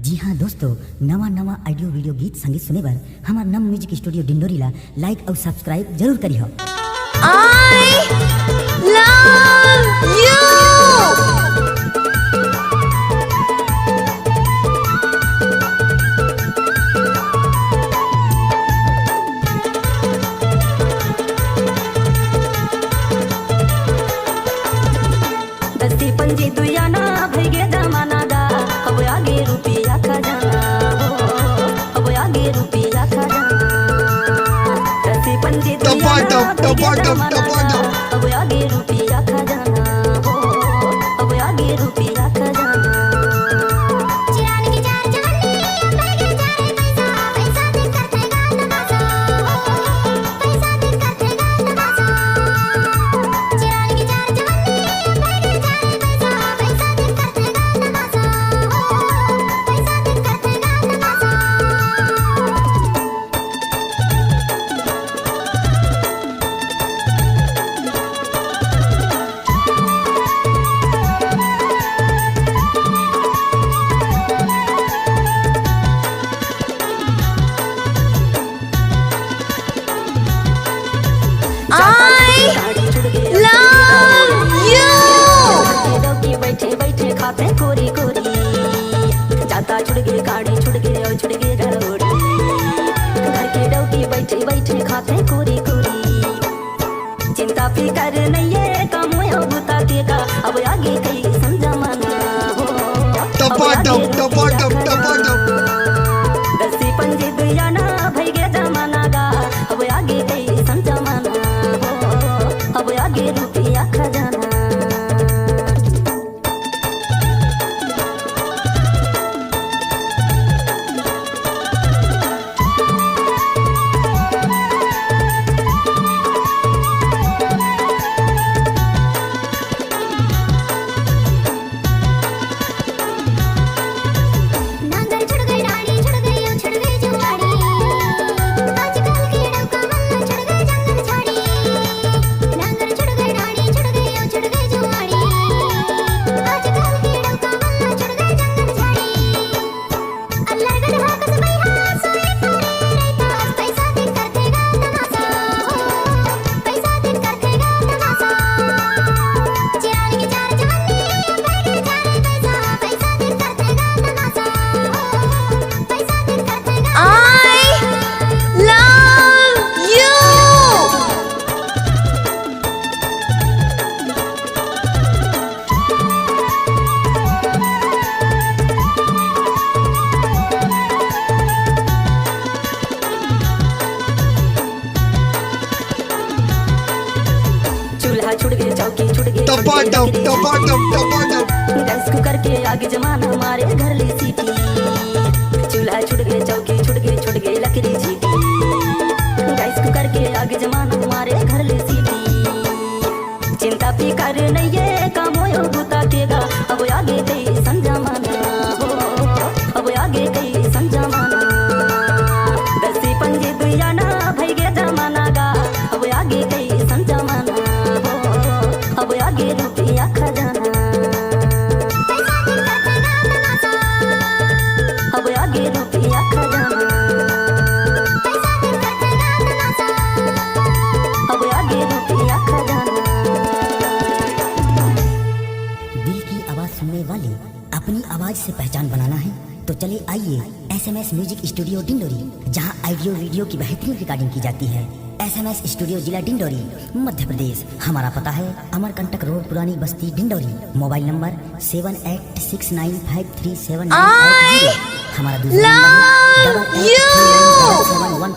जी हाँ दोस्तों, नवा नवा ऑडियो वीडियो गीत संगीत सुने बर हमार नम म्यूजिक स्टूडियो डिंडोरी ला लाइक और सब्सक्राइब जरूर करी हो। I love you. दस्ती पंजे दुयाना भैगे जमाना गा, अब आगे रुपया खजाना हो, अब आगे रुपया खजाना। दस्ती पंजे दुयाना भैगे जमाना गा, अब आगे रुपया खजाना हो, अब आगे रुपया खजाना। चिरान की चार जवानी भैगे जाए पैसा, पैसा देख करते गाना बासा हो, पैसा देख करते गाना बासा। चिरान की चार जवानी भैगे जाए पैसा, पैसा देख करते गाना बासा हो, पैसा देख करते गाना बासा। बैठे बैठे खाते कोरी कोरी, जाता छुड़ गए गाड़ी छुड़ गए और छुड़ गए घरोड़ी। घर के डौकी बैठे बैठे खाते कोरी कोरी, चिंता फिकर नहीं है काम हो बुता के का, अब आगे कई समझाना हो, दस्ती पंजे दुयाना भैगे जमाना गा, अब आगे कई समझाना हो, अब आगे रुपया खजाना। छुड़ गए चौकी छुड़ गए गैस कुकर के आगे जमाना हमारे घर ली सीटी। चूल्हा छुड़ गए चौकी छुड़ गए लकड़ी सीटी, गैस कुकर के आगे जमाना हमारे घर ली सीटी। चिंता फिकर नहीं है काम हो बुता के गा, अब आगे कई समझाना हो, अब आगे कई समझाना। दस्ती पंजे दुयाना भैगे जमाना गा, अब आगे कई समझाना हो, अब आगे रुपया खजाना। अब आगे रुपया खजाना, अब आगे रुपया खजाना। दिल की आवाज सुनने वाले अपनी आवाज से पहचान बनाना है तो चले आइए SMS म्यूजिक स्टूडियो डिंडोरी, जहां ऑडियो वीडियो की बेहतरीन रिकॉर्डिंग की जाती है। SMS स्टूडियो जिला डिंडोरी, मध्य प्रदेश। हमारा पता है अमरकंटक रोड, पुरानी बस्ती, डिंडोरी। Mobile number 7869537980। हमारा दूसरा नंबर 88397715।